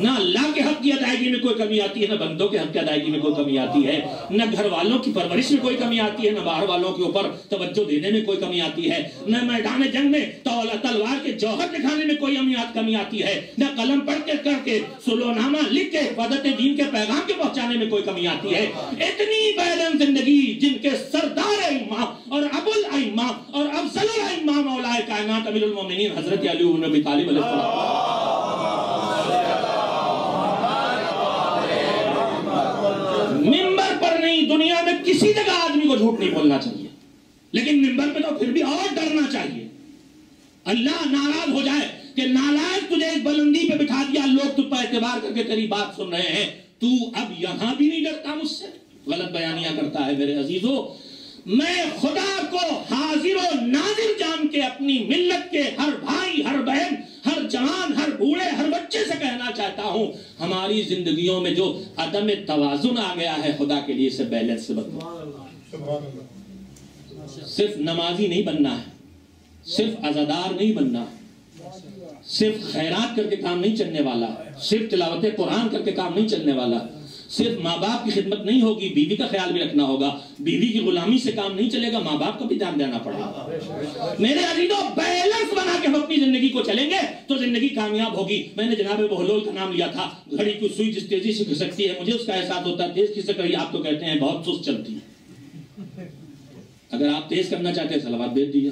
نہ اللہ کے حق کی ادائیگی میں کوئی کمی آتی ہے، نہ بندوں کے حق کی ادائیگی میں کوئی کمی آتی ہے، نہ گھر والوں کی پرورش میں کوئی کمی آتی ہے، نہ باہر والوں کے اوپر توجہ دینے میں کوئی کمی آتی ہے، نہ میدان جنگ میں تلوار کے جوہر دکھانے میں کوئی کمی آتی ہے، نہ قلم پڑھ کے کر کے سلونامہ لکھ کے حفاظت دین کے پیغام کے پہنچانے میں کوئی کمی آتی ہے۔ اتنی بیلنس زندگی جن کے سردار امام اور ابو الائمہ اور افضل الائمہ مولا کائنات امیر المومنین حضرت علی بن ابی طالب علیہ السلام، منبر پر نہیں دنیا میں کسی جگہ آدمی کو جھوٹ نہیں بولنا چاہیے، لیکن منبر پہ تو پھر بھی اور ڈرنا چاہیے۔ اللہ ناراض ہو جائے کہ نالائق تجھے ایک بلندی پہ بٹھا دیا، لوگ تجھ پر اعتبار کر کے تیری بات سن رہے ہیں، تو اب یہاں بھی نہیں ڈرتا مجھ سے، غلط بیانیاں کرتا ہے۔ میرے عزیزو، میں خدا کو حاضر و ناظر جان کے اپنی ملت کے ہر بھائی، ہر بہن، ہر جوان، ہر بوڑھے، ہر بچے سے کہنا چاہتا ہوں، ہماری زندگیوں میں جو عدم توازن آ گیا ہے، خدا کے لیے سے بیلنس سے بدلو۔ صرف نمازی نہیں بننا ہے، صرف عزادار نہیں بننا، صرف خیرات کر کے کام نہیں چلنے والا، صرف تلاوت قرآن کر کے کام نہیں چلنے والا، صرف ماں باپ کی خدمت نہیں ہوگی، بیوی کا خیال بھی رکھنا ہوگا، بیوی کی غلامی سے کام نہیں چلے گا، ماں باپ کو بھی دھیان دینا پڑے گا۔ میرے عزیزو، بیلنس بنا کے ہم اپنی زندگی کو چلیں گے تو زندگی کامیاب ہوگی۔ میں نے جناب بہلول کا نام لیا تھا، گھڑی کی سوئی جس تیزی سے کھسکتی ہے، مجھے اس کا احساس ہوتا ہے تیز کھسک رہی، آپ تو کہتے ہیں بہت سست چلتی ہے۔ اگر آپ تیز کرنا چاہتے ہیں صلوات بھیج دیجیے۔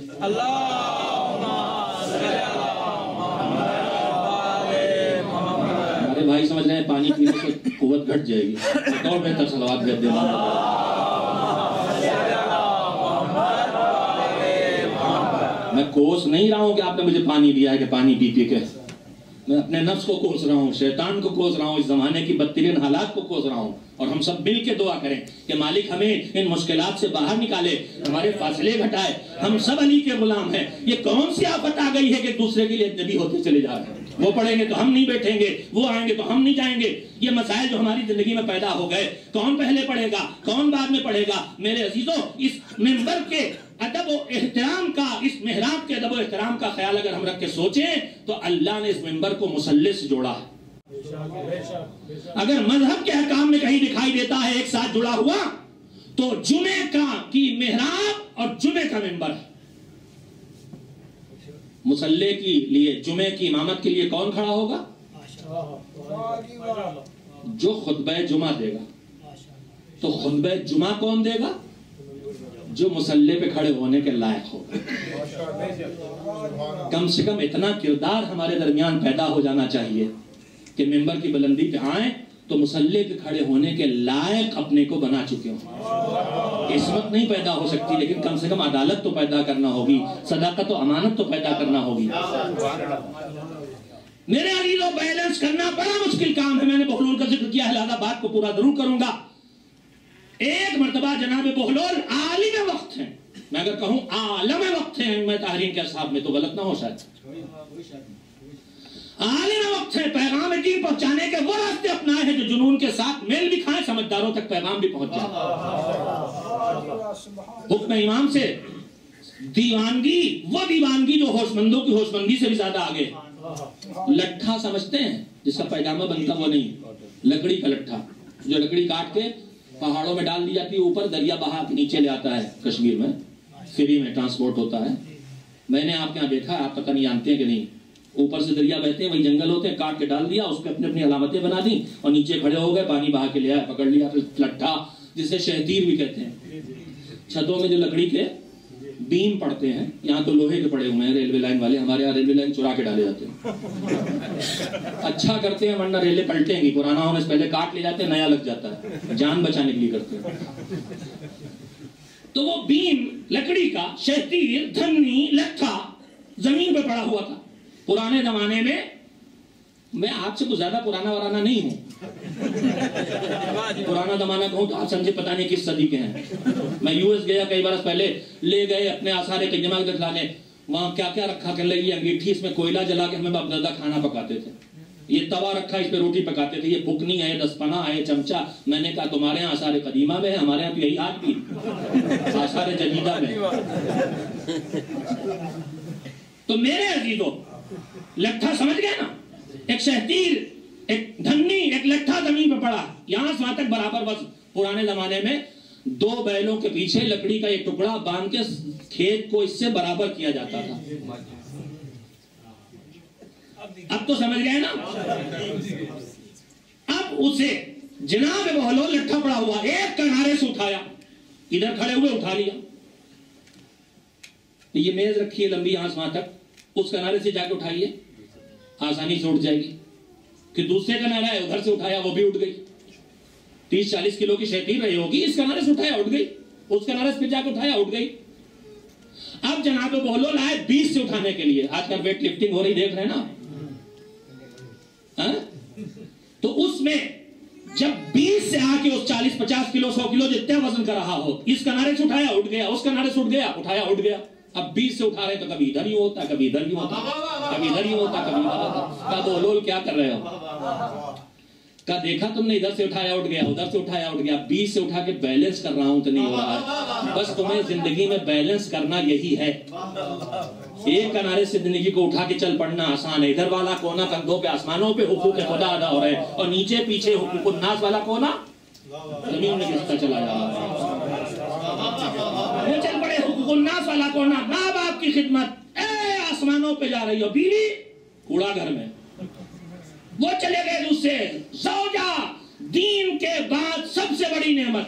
ہمارے بھائی سمجھ رہے ہیں پانی پینے سے قوت گھٹ جائے گی، اور بہتر صلوات بھیج دینا۔ میں کوس نہیں رہا ہوں کہ آپ نے مجھے پانی دیا ہے کہ پانی پی پی کے، میں اپنے نفس کو کوس رہا ہوں، شیطان کو کوس رہا ہوں، اس زمانے کی بدترین حالات کو کوس رہا ہوں۔ اور ہم سب مل کے دعا کریں کہ مالک ہمیں ان مشکلات سے باہر نکالے، ہمارے فاصلے گھٹائے۔ ہم سب علی کے غلام ہیں۔ یہ کون سی آفت آ گئی ہے کہ دوسرے کے لیے اجنبی ہوتے چلے جا رہے ہیں؟ وہ پڑھیں گے تو ہم نہیں بیٹھیں گے، وہ آئیں گے تو ہم نہیں جائیں گے۔ یہ مسائل جو ہماری زندگی میں پیدا ہو گئے، کون پہلے پڑھے گا، کون بعد میں پڑھے گا؟ میرے عزیزوں، اس منبر کے ادب و احترام کا، اس محراب کے ادب و احترام کا خیال اگر ہم رکھ کے سوچیں تو اللہ نے اس منبر کو مثلث سے جوڑا ہے۔ اگر مذہب کے احکام میں کہیں دکھائی دیتا ہے ایک ساتھ جڑا ہوا تو جمعے کی محراب اور جمعے کا منبر ہے۔ مصلی کے لیے، جمعے کی امامت کے لیے کون کھڑا ہوگا؟ جو خطبہ جمعہ دے گا۔ تو خطبہ جمعہ کون دے گا؟ جو مصلی پہ کھڑے ہونے کے لائق ہوگا۔ کم سے کم اتنا کردار ہمارے درمیان پیدا ہو جانا چاہیے کہ ممبر کی بلندی پہ آئیں تو مصلی پہ کھڑے ہونے کے لائق اپنے کو بنا چکے ہوں۔ عصمت نہیں پیدا ہو سکتی، لیکن کم سے کم عدالت تو پیدا کرنا ہوگی، صداقت و امانت تو پیدا کرنا ہوگی۔ میرے عزیزو، بیلنس کرنا بڑا مشکل کام ہے۔ میں نے بہلول کا ذکر کیا ہے، لہذا بات کو پورا ضرور کروں گا۔ ایک مرتبہ جناب بہلول عالم وقت ہیں، میں اگر کہوں عالم وقت ہیں میں تحریم کے اصحاب میں تو غلط نہ ہو شاید۔ عالم وقت ہے، پیغام دین پہنچانے کے وہ راستے اپنائے ہیں جو جنون کے ساتھ میل بھی کھائیں، سمجھداروں تک پیغام بھی پہنچ جائے۔ حکم امام سے دیوانگی، وہ دیوانگی جو ہوش مندوں کی ہوش مندی سے بھی زیادہ آگے۔ لٹھا سمجھتے ہیں جس کا پیغامہ بنتا وہ نہیں، لکڑی کا لٹھا، جو لکڑی کاٹ کے پہاڑوں میں ڈال دی جاتی ہے، اوپر دریا بہا کے نیچے لے آتا ہے، کشمیر میں فری میں ٹرانسپورٹ ہوتا ہے۔ میں نے آپ کے یہاں دیکھا ہے، آپ پتہ نہیں جانتے ہیں کہ نہیں، اوپر سے دریا بہتے ہیں، وہی جنگل ہوتے ہیں، کاٹ کے ڈال دیا، اس پہ اپنی اپنی علامتیں بنا دی اور نیچے کھڑے ہو گئے، پانی بہا کے لے آئے، پکڑ لیا۔ پھر لٹھا جسے شہتیر بھی کہتے ہیں، چھتوں میں جو لکڑی کے بیم پڑتے ہیں، یہاں تو لوہے کے پڑے ہوئے ہیں ریلوے لائن والے، ہمارے یہاں ریلوے لائن چرا کے ڈالے جاتے ہیں۔ اچھا کرتے ہیں ورنہ ریلے پلٹیں گی، پرانا ہونے سے پہلے کاٹ لے جاتے ہیں، نیا لگ جاتا ہے، جان بچانے کے لیے کرتے ہیں۔ تو وہ بیم لکڑی کا، شہتیر، دھنی، لٹھا زمین پہ پڑا ہوا تھا۔ پرانے زمانے میں آپ سے کچھ زیادہ پرانا ورانا نہیں ہوں، پرانا زمانہ کہوں تو آپ سمجھے پتہ نہیں کس صدی کے ہیں۔ میں یو ایس گیا کئی برس پہلے، لے گئے اپنے آثار قدیمہ دکھلانے، وہاں کیا کیا رکھا کر لگی انگیٹھی، اس میں کوئلہ جلا کے ہمیں باپ دادا کھانا پکاتے تھے۔ یہ توا رکھا اس پہ روٹی پکاتے تھے، یہ پھکنی ہے، دسپنا ہے، چمچہ. میں نے کہا تمہارے یہاں آثار قدیمہ میں ہے، ہمارے یہاں تو یہی ہاتھ بھی آثار جدیدہ میں. تو میرے عزیزوں، لٹھا سمجھ گئے نا، ایک شہتیر، ایک دھنی، ایک لٹھا زمین پہ پڑا، یہاں سے وہاں تک برابر. بس پرانے زمانے میں 2 بیلوں کے پیچھے لکڑی کا ایک ٹکڑا باندھ کے کھیت کو اس سے برابر کیا جاتا تھا. اب تو سمجھ گئے نا. اب اسے جناب بہلول لٹھا پڑا ہوا ایک کنارے سے اٹھایا، ادھر کھڑے ہوئے اٹھا لیا. یہ میز رکھی ہے لمبی یہاں سے وہاں تک، اس کنارے سے جا کے اٹھائیے، آسانی سے اٹھ جائے گی. کہ دوسرے کنارہ ہے ادھر سے اٹھایا، وہ بھی اٹھ گئی. 30-40 کلو کی شہتیر رہی ہوگی، اس کنارے سے اٹھایا اٹھ گئی، اس کنارے سے پھر جا کے اٹھایا اٹھ گئی. اب جناب بہلول آئے 20 سے اٹھانے کے لیے. آج کل ویٹ لفٹنگ ہو رہی دیکھ رہے ہیں نا. تو اس میں جب 20 سے آ کے اس 40-50 کلو 100 کلو جتنے وزن کا رہا ہو، اس کنارے سے اٹھایا اٹھ گیا، اس کنارے سے اٹھ گیا اٹھایا اٹھ گیا. اب 20 سے اٹھا رہے تو کبھی ادھر ہی ہوتا، کبھی ادھر ہی ہوتا، کبھی ادھر ہی ہوتا، کبھی ادھر ہوتا. کہا بہلول کیا کر رہے ہو؟ کہا دیکھا تم نے، ادھر سے اٹھایا اٹھ گیا، ادھر سے اٹھایا اٹھ گیا. 20 سے اٹھا کے بیلنس کر رہا ہوں تو نہیں ہو رہا ہے. بس تمہیں زندگی میں بیلنس کرنا یہی ہے. ایک کنارے سے زندگی کو اٹھا کے چل پڑنا آسان ہے. ادھر والا کونا کندھوں پہ، آسمانوں پہ حقوق خدا ادا ہو رہے ہیں، اور نیچے پیچھے حقوق الناس والا کونا زمین میں گھستا چلا جا رہا ہے. وہ چل پڑے حقوق الناس والا کونا، ماں باپ کی خدمت، اے آسمانوں پہ جا رہی ہو، بیوی کوڑا گھر میں. وہ چلے گئے دوسرے، زوجہ دین کے بعد سب سے بڑی نعمت.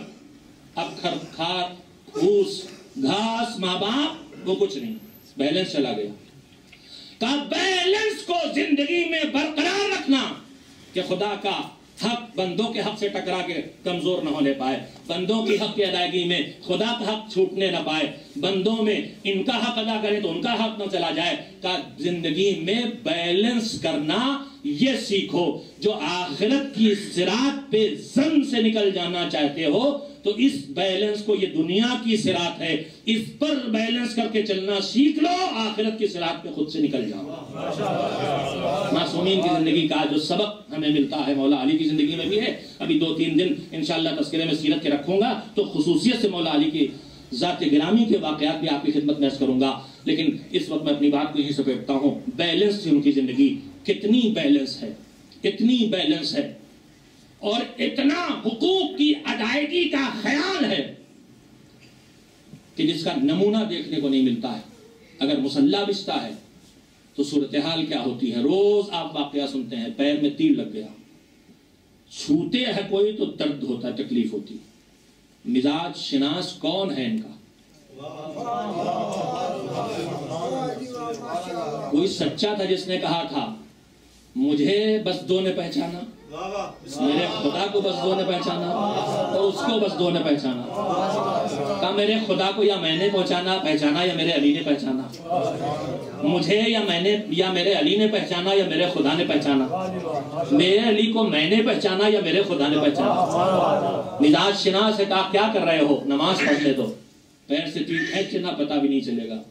اب کھار پھوس گھاس ماں باپ وہ کچھ نہیں، بیلنس چلا گیا. کہا بیلنس کو زندگی میں برقرار رکھنا کہ خدا کا حق بندوں کے حق سے ٹکرا کے کمزور نہ ہونے پائے، بندوں کی حق کی ادائیگی میں خدا کا حق چھوٹنے نہ پائے، بندوں میں ان کا حق ادا کرے تو ان کا حق نہ چلا جائے. کہ زندگی میں بیلنس کرنا یہ سیکھو. جو آخرت کی صراط پہ زن سے نکل جانا چاہتے ہو تو اس بیلنس کو، یہ دنیا کی صراط ہے، اس پر بیلنس کر کے چلنا سیکھ لو، آخرت کی صراط پہ خود سے نکل جاؤ. معصومین کی زندگی کا جو سبق ہمیں ملتا ہے مولا علی کی زندگی میں بھی ہے. ابھی 2-3 دن انشاءاللہ تذکرے میں سیرت کے رکھوں گا تو خصوصیت سے مولا علی کی ذات گرامی کے واقعات بھی آپ کی خدمت میں عرض کروں گا. لیکن اس وقت میں اپنی بات کو یہیں سے پھیرتا ہوں. بیلنس تھی ان کی زندگی، کتنی بیلنس ہے، اتنی بیلنس ہے، اور اتنا حقوق کی ادائیگی کا خیال ہے کہ جس کا نمونہ دیکھنے کو نہیں ملتا ہے. اگر مسلح بچتا ہے تو صورتحال کیا ہوتی ہے. روز آپ واقعہ سنتے ہیں، پیر میں تیر لگ گیا، چھوتے ہے کوئی تو درد ہوتا ہے، تکلیف ہوتی ہے. مزاج شناس کون ہے ان کا؟ کوئی سچا تھا جس نے کہا تھا مجھے بس 2 نے پہچانا، میرے خدا کو بس 2 نے پہچانا، اور اس کو بس 2 نے پہچانا. کہا میرے خدا کو یا میں نے پہچانا یا میرے علی نے پہچانا، مجھے یا میں نے یا میرے علی نے پہچانا یا میرے خدا نے پہچانا، میرے علی کو میں نے پہچانا یا میرے خدا نے پہچانا. مزاج شناس ہے. کہا کیا کر رہے ہو؟ نماز پڑھ لے دو، پیر سے تیر کھینچنا پتہ بھی نہیں چلے گا.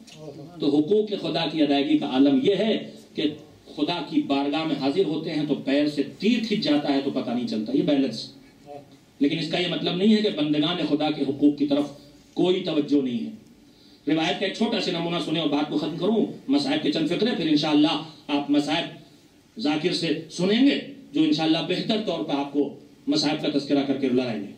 تو حقوق خدا کی ادائیگی کا عالم یہ ہے کہ خدا کی بارگاہ میں حاضر ہوتے ہیں تو پیر سے تیر کھنچ جاتا ہے تو پتہ نہیں چلتا. یہ بیلنس. لیکن اس کا یہ مطلب نہیں ہے کہ بندگان خدا کے حقوق کی طرف کوئی توجہ نہیں ہے. روایت کا ایک چھوٹا سا نمونہ سنیں اور بات کو ختم کروں. مصائب کے چند فقرے، پھر انشاءاللہ آپ مصائب ذاکر سے سنیں گے جو انشاءاللہ بہتر طور پہ آپ کو مصائب کا تذکرہ کر کے رلائیں گے.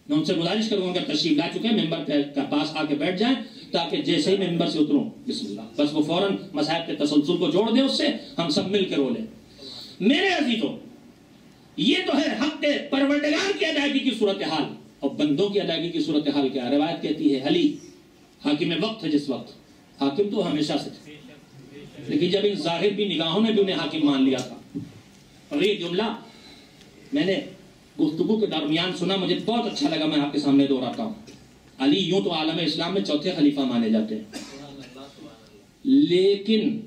میں ان سے گزارش کروں گا کہ تشریف لا چکے ممبر کے پاس آ کے بیٹھ جائیں تاکہ جیسے ہی میں ممبر سے اتروں بسم اللہ بس وہ فوراً مصائب کے تسلسل کو جوڑ دیں، اس سے ہم سب مل کے رولیں. میرے عزیزوں، یہ تو ہے حق پروردگار کی ادائیگی کی صورتحال. اور بندوں کی ادائیگی کی صورتحال کیا؟ روایت کہتی ہے علی حاکم وقت ہے. جس وقت حاکم تو ہمیشہ سے تھے، لیکن جب ان ظاہر بھی نگاہوں نے بھی انہیں حاکم مان لیا تھا. اور یہ جملہ میں نے گفتگو کے درمیان سنا، مجھے بہت اچھا لگا، میں آپ کے سامنے دہراتا ہوں. علی یوں تو عالم اسلام میں 4تھے خلیفہ مانے جاتے ہیں، لیکن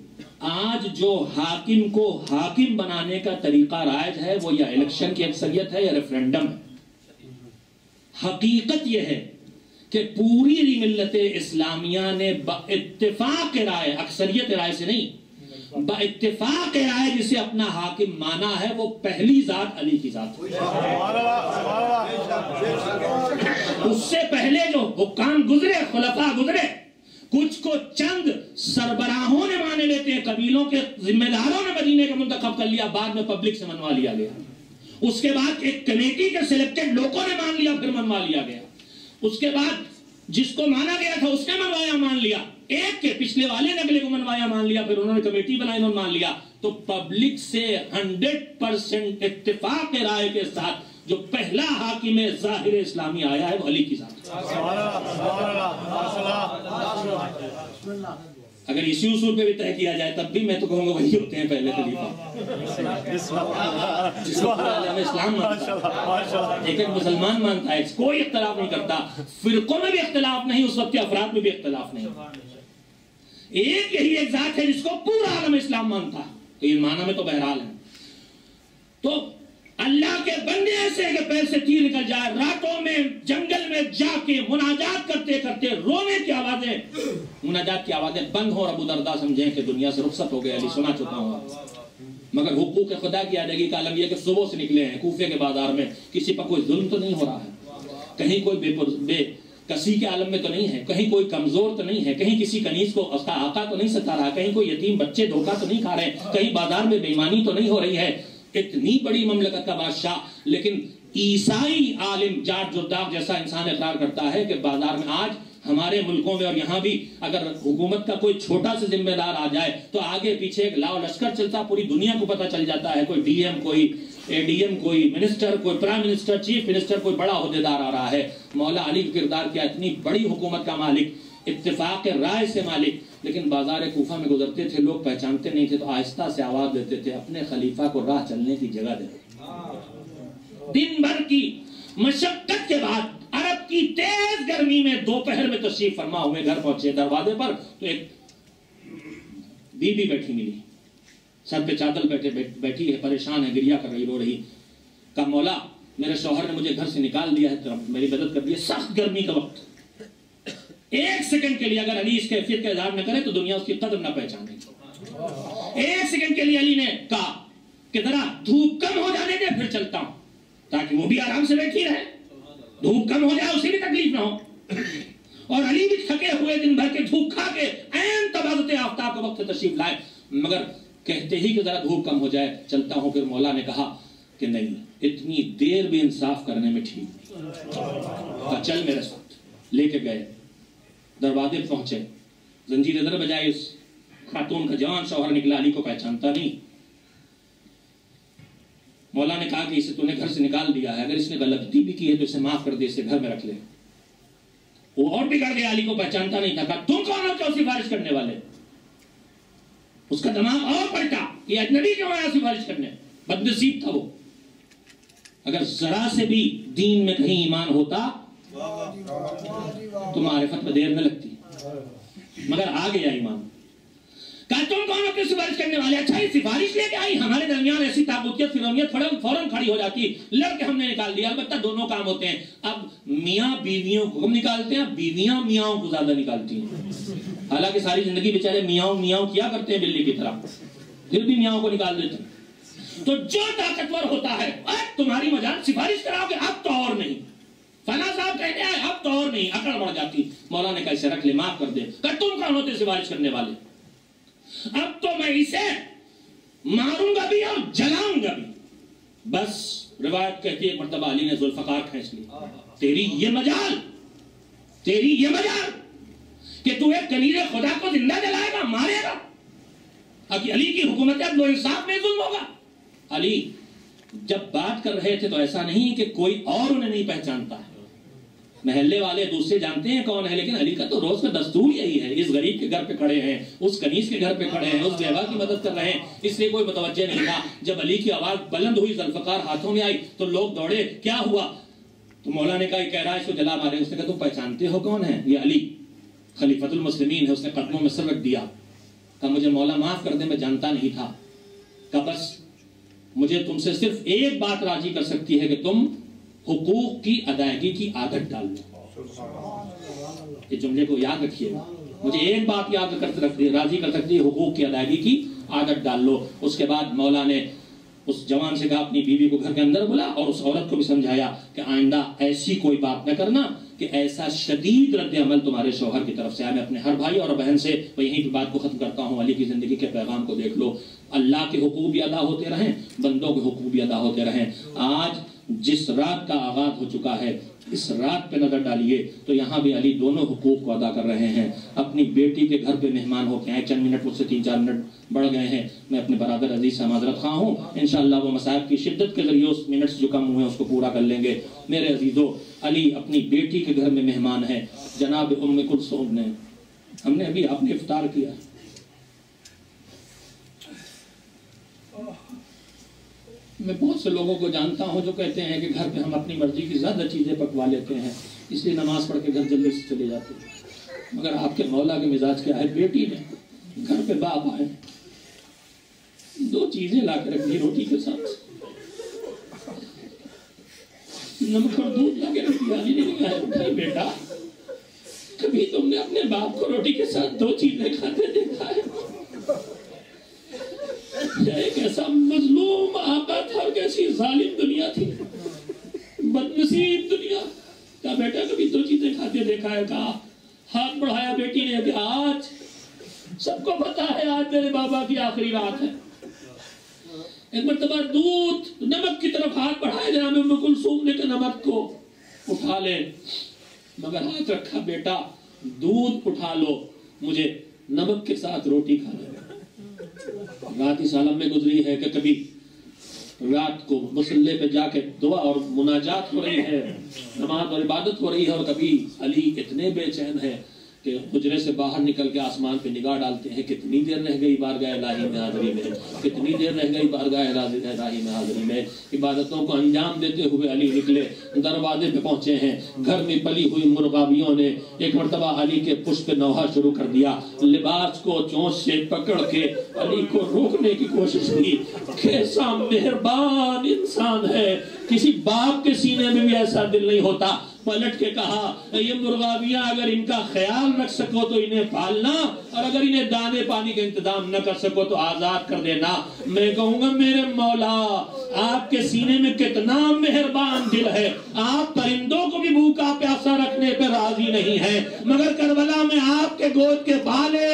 آج جو حاکم کو حاکم بنانے کا طریقہ رائج ہے وہ یا الیکشن کی اکثریت ہے یا ریفرینڈم ہے. حقیقت یہ ہے کہ پوری ملت اسلامیہ نے اتفاق رائے، اکثریت رائے سے نہیں، با اتفاق رائے جسے اپنا حاکم مانا ہے وہ پہلی ذات علی کی ذات ہے۔ اس سے پہلے جو حکام گزرے، خلفاء گزرے، کچھ کو چند سربراہوں نے مانے لیتے ہیں، قبیلوں کے ذمہ داروں نے مدینے کا منتخب کر لیا، بعد میں پبلک سے منوا لیا گیا۔ اس کے بعد ایک کمیٹی کے سلیکٹڈ لوگوں نے مان لیا، پھر منوا لیا گیا۔ اس کے بعد جس کو مانا گیا تھا اس نے منوایا، مان لیا، ایک کے پچھلے والے نے اگلے کو منوایا، مان لیا، پھر انہوں نے کمیٹی بنائی، انہوں نے مان لیا۔ تو پبلک سے 100% اتفاق رائے کے ساتھ جو پہلا حاکم ظاہر اسلامی آیا ہے وہ علی کی ذات ہے۔ اگر اسی اصول پہ بھی طے کیا جائے تب بھی میں تو کہوں گا وہی ہوتے ہیں پہلے خلیفہ، جس کو پورا عالم اسلام مانتا ہے، ایک ایک مسلمان مانتا ہے، کوئی اختلاف نہیں کرتا، فرقوں میں بھی اختلاف نہیں، اس وقت کے افراد میں بھی اختلاف نہیں، ایک یہی ایک ذات ہے جس کو پورا عالم اسلام مانتا ہے۔ تو یہ معنی میں تو بہرحال ہے۔ تو اللہ کے بندے ایسے کہ پیر سے تیر نکل جائے، راتوں میں جنگل میں جا کے مناجات کرتے کرتے رونے کی آوازیں، مناجات کی آوازیں بند ہو، ابو درداء سمجھیں کہ دنیا سے رخصت ہو گئے، علی سنا چکا ہوں، مگر حقوق خدا کی ادائیگی کا عالم یہ کہ صبح سے نکلے ہیں کوفے کے بازار میں، کسی پر کوئی ظلم تو نہیں ہو رہا ہے، کہیں کوئی بے کسی کے عالم میں تو نہیں ہے، کہیں کوئی کمزور تو نہیں ہے، کہیں کسی کنیز کو اس کا آقا تو نہیں ستا رہا، کہیں کوئی یتیم بچے دھوکہ تو نہیں کھا رہے، کہیں بازار میں بے ایمانی تو نہیں ہو رہی ہے۔ اتنی بڑی مملکت کا بادشاہ، لیکن عیسائی عالم جاٹ جرداغ جیسا انسان اقرار کرتا ہے کہ بازار میں آج ہمارے ملکوں میں اور یہاں بھی اگر حکومت کا کوئی چھوٹا سے ذمہ دار آ جائے تو آگے پیچھے ایک لاؤ لشکر چلتا، پوری دنیا کو پتہ چل جاتا ہے، کوئی ڈی ایم، کوئی اے ڈی ایم، کوئی منسٹر، کوئی پرائم منسٹر، چیف منسٹر، کوئی بڑا عہدیدار آ رہا ہے۔ مولا علی کا کردار کیا، اتنی بڑی حکومت کا مالک، اتفاق رائے سے مالک، لیکن بازار کوفہ میں گزرتے تھے، لوگ پہچانتے نہیں تھے تو آہستہ سے آواز دیتے تھے، اپنے خلیفہ کو راہ چلنے کی جگہ دے۔ دن بھر کی مشقت کے بعد عرب کی تیز گرمی میں دوپہر میں تشریف فرما ہوئے گھر پہنچے، دروازے پر تو ایک بی بی بیٹھی ملی، سر پہ چادر بیٹھی ہے، پریشان ہے، گریا کر رہی، رو رہی۔ کہا مولا میرے شوہر نے مجھے گھر سے نکال دیا ہے، میری مدد کر دی ہے، سخت گرمی کا وقت، ایک سیکنڈ کے لیے اگر علی اس کیفیت کا اظہار نہ کرے تو دنیا اس کی قدر نہ پہچانے گی۔ ایک سیکنڈ کے لیے علی نے کہا کہ ذرا دھوپ کم ہو جانے دے پھر چلتا ہوں، تاکہ وہ بھی آرام سے بیٹھی رہے، دھوپ کم ہو جائے اسے بھی تکلیف نہ ہو، اور علی بھی تھکے ہوئے دن بھر کے دھوپ کھا کے عین تبازت آفتاب کے وقت تشریف لائے، مگر کہتے ہی کہ ذرا دھوپ کم ہو جائے چلتا ہوں۔ پھر مولا نے کہا کہ نہیں، اتنی دیر بھی انصاف کرنے میں ٹھیک نہیں، چل میرے ساتھ۔ لے کے گئے، دروازے پہنچے، زنجیر در بجائے، اس خاتون کا جوان شوہر نکلا، علی کو پہچانتا نہیں۔ مولا نے کہا کہ اسے تو نے گھر سے نکال دیا ہے، اگر اس نے غلطی بھی کی ہے تو اسے معاف کر دے، اسے گھر میں رکھ لے۔ وہ اور بگڑ گیا، علی کو پہچانتا نہیں تھا، کہا تم کون ہو کیوں سفارش کرنے والے؟ اس کا دماغ اور پلٹا کہ اجنبی کیوں آیا سفارش کرنے، بدنصیب تھا وہ۔ اگر ذرا سے بھی دین میں کہیں ایمان ہوتا تو معرفت میں دیر نہ لگتی، مگر آ گیا ایمان۔ کہا تم کون ہو کیوں سفارش کرنے والے؟ اچھا یہ سفارش لے کے آئی، ہمارے درمیان ایسی تابوتیت فرعونیت فوراً کھڑی ہو جاتی، لڑ کے ہم نے نکال دیا۔ البتہ دونوں کام ہوتے ہیں، اب میاں بیویوں کو ہم نکالتے ہیں، بیویاں میاں کو زیادہ نکالتی ہیں، حالانکہ ساری زندگی بیچارے میاں کیا کرتے ہیں بلی کی طرح، پھر بھی میاں کو نکال دیتے ہیں۔ تو جو طاقتور ہوتا ہے، اب تمہاری مجال سفارش کراؤ کہ اب تو اور نہیں، فلاں صاحب کہتے ہیں اب تو اور نہیں، اکڑ بڑھ جاتی۔ مولا نے کیسے رکھ لے، معاف کر دے۔ کہ تم کون ہوتے سفارش کرنے والے؟ اب تو میں اسے ماروں گا بھی اور جلاؤں گا بھی۔ بس روایت کہتی ہے ایک مرتبہ علی نے ذوالفقار کھینچ لی، تیری یہ مجال کہ تو ایک کنیز خدا کو زندہ جلائے گا، مارے گا؟ اب علی کی حکومت عدل و انصاف میں ظلم ہوگا؟ علی جب بات کر رہے تھے تو ایسا نہیں کہ کوئی اور انہیں نہیں پہچانتا ہے، محلے والے دوسرے جانتے ہیں کون ہے، لیکن علی کا تو روز کا دستور یہی ہے، اس غریب کے گھر پہ کھڑے ہیں، اس کنیز کے گھر پہ کھڑے ہیں، اس بیوہ کی مدد کر رہے ہیں، اس لیے کوئی متوجہ نہیں تھا۔ جب علی کی آواز بلند ہوئی، ذوالفقار ہاتھوں میں آئی تو لوگ دوڑے، کیا ہوا؟ تو مولا نے کہا یہ کہہ رہا ہے اس کو جلا مارے۔ اس نے کہا تم پہچانتے ہو کون ہے؟ یہ علی خلیفۃ المسلمین ہے۔ اس نے قدموں میں سر رکھ دیا، کہا مجھے مولا معاف کر دے، میں جانتا نہیں تھا۔ کہا بس مجھے تم سے صرف ایک بات راضی کر سکتی ہے کہ تم حقوق کی ادائیگی کی عادت ڈال دو۔ یہ جملے کو یاد رکھیے گا، مجھے ایک بات یاد کر سکتی راضی کر سکتی ہے، حقوق کی ادائیگی کی عادت ڈال لو۔ اس کے بعد مولا نے اس جوان سے کہا اپنی بیوی کو گھر کے اندر بلا، اور اس عورت کو بھی سمجھایا کہ آئندہ ایسی کوئی بات نہ کرنا کہ ایسا شدید رد عمل تمہارے شوہر کی طرف سے آئے۔ میں اپنے ہر بھائی اور بہن سے یہیں پہ بات کو ختم کرتا ہوں، علی کی زندگی کے پیغام کو دیکھ لو، اللہ کے حقوق بھی ادا ہوتے رہیں، بندوں کے حقوق بھی ادا ہوتے رہیں۔ آج جس رات کا آغاز ہو چکا ہے، اس رات پہ نظر ڈالیے تو یہاں بھی علی دونوں حقوق کو ادا کر رہے ہیں۔ اپنی بیٹی کے گھر پہ مہمان ہو کے آئے، چند منٹ مجھ سے 3-4 منٹ بڑھ گئے ہیں، میں اپنے برادر عزیز سے معذرت خواہ ہوں، انشاءاللہ وہ مصائب کی شدت کے ذریعے اس منٹس جو کم ہوئے ہیں اس کو پورا کر لیں گے۔ میرے عزیزو، علی اپنی بیٹی کے گھر میں مہمان ہے، جناب ام کلثوم نے، ہم نے ابھی آپ نے افطار کیا، میں بہت سے لوگوں کو جانتا ہوں جو کہتے ہیں کہ گھر پہ ہم اپنی مرضی کی زیادہ چیزیں پکوا لیتے ہیں، اس لیے نماز پڑھ کے گھر جلدی سے چلے جاتے ہیں، مگر آپ کے مولا کے مزاج کیا ہے؟ بیٹی نے گھر پہ باپ آئے، 2 چیزیں لا کے رکھ دی روٹی کے ساتھ، نمک اور دودھ لا کے رکھ دیا۔ علی نے کہا نہیں بیٹا، کبھی تم نے اپنے باپ کو روٹی کے ساتھ 2 چیزیں کھاتے دیکھا ہے؟ ایک ایسا مظلوم آقا تھا اور کیسی ظالم دنیا تھی، بدنصیب دنیا۔ کہا بیٹا کبھی 2 چیزیں کھاتے دیکھا ہے؟ کہا ہاتھ بڑھایا بیٹی نے کہ آج سب کو پتا ہے آج میرے بابا کی آخری رات ہے۔ ایک مرتبہ دودھ نمک کی طرف ہاتھ بڑھایا، جناب ام کلثوم نے کہ نمک کو اٹھا لے، مگر ہاتھ رکھا بیٹا دودھ اٹھا لو، مجھے نمک کے ساتھ روٹی کھانا ہے۔ رات اس عالم میں گزری ہے کہ کبھی رات کو مصلے پہ جا کے دعا اور مناجات ہو رہی ہے، نماز اور عبادت ہو رہی ہے، اور کبھی علی اتنے بے چین ہے کہ حجرے سے باہر نکل کے آسمان پہ نگاہ ڈالتے ہیں، کتنی دیر رہ گئی بارگاہ الہی میں حاضری میں، کتنی دیر رہ گئی بارگاہ الہی میں حاضری میں۔ عبادتوں کو انجام دیتے ہوئے علی نکلے، دروازے پہ پہنچے ہیں، گھر میں پلی ہوئی مرغابیوں نے ایک مرتبہ علی کے پشت پہ نوحہ شروع کر دیا، لباس کو چونچ سے پکڑ کے علی کو روکنے کی کوشش کی۔ کیسا مہربان انسان ہے، کسی باپ کے سینے میں بھی ایسا دل نہیں ہوتا۔ پلٹ کے کہا یہ مرغابیاں اگر ان کا خیال رکھ سکو تو انہیں پالنا، اور اگر انہیں دانے پانی کا انتظام نہ کر سکو تو آزاد کر دینا۔ میں کہوں گا میرے مولا آپ کے سینے میں کتنا مہربان دل ہے، آپ پرندوں کو بھی بھوکا پیاسا رکھنے پہ راضی نہیں ہے، مگر کربلا میں آپ کے گود کے بالے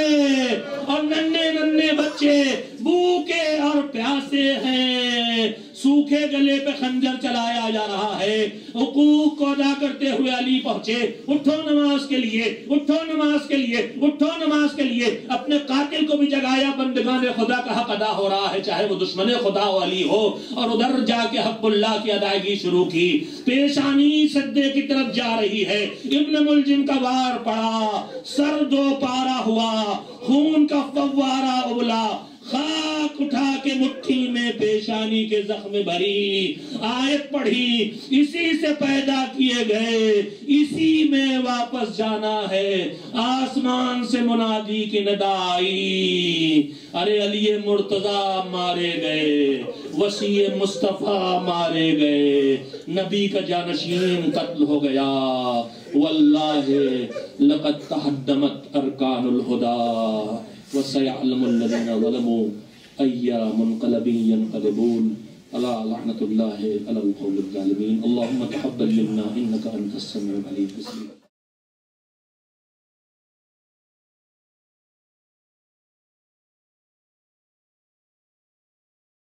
اور ننھے ننھے بچے بھوکے اور پیاسے ہیں، سوکھے گلے پہ خنجر چلایا جا رہا ہے۔ حقوق کو ادا کرتے ہوئے علی پہنچے، اٹھو نماز کے لیے، اٹھو نماز کے لیے، اٹھو نماز کے لیے۔ اپنے قاتل کو بھی جگایا، بندگان خدا کا حق ادا ہو رہا ہے، چاہے وہ دشمن خدا ہو علی ہو، اور ادھر جا کے حق اللہ کی ادائیگی شروع کی۔ پیشانی سجدے کی طرف جا رہی ہے، ابن ملجم کا وار پڑا، سر 2 پارا ہوا، خون کا فوارہ ابلا، خاک اٹھا کے مٹھی میں پیشانی کے زخم بھری، آیت پڑھی اسی سے پیدا کیے گئے اسی میں واپس جانا ہے۔ آسمان سے منادی کی ندا آئی، ارے علی مرتضی مارے گئے، وسیع مصطفیٰ مارے گئے، نبی کا جانشین قتل ہو گیا، واللہ لقد تہدمت ارکان الہدی وَسَيَعْلَمُ الَّذِينَ ظَلَمُوا أَيَّ مُنْقَلَبٍ يَنْقَلِبُونَ أَلَا لَعْنَةُ اللَّهِ عَلَى الْقَوْمِ الظَّالِمِينَ اللهم تقبل منا إنك أنت السميع العليم.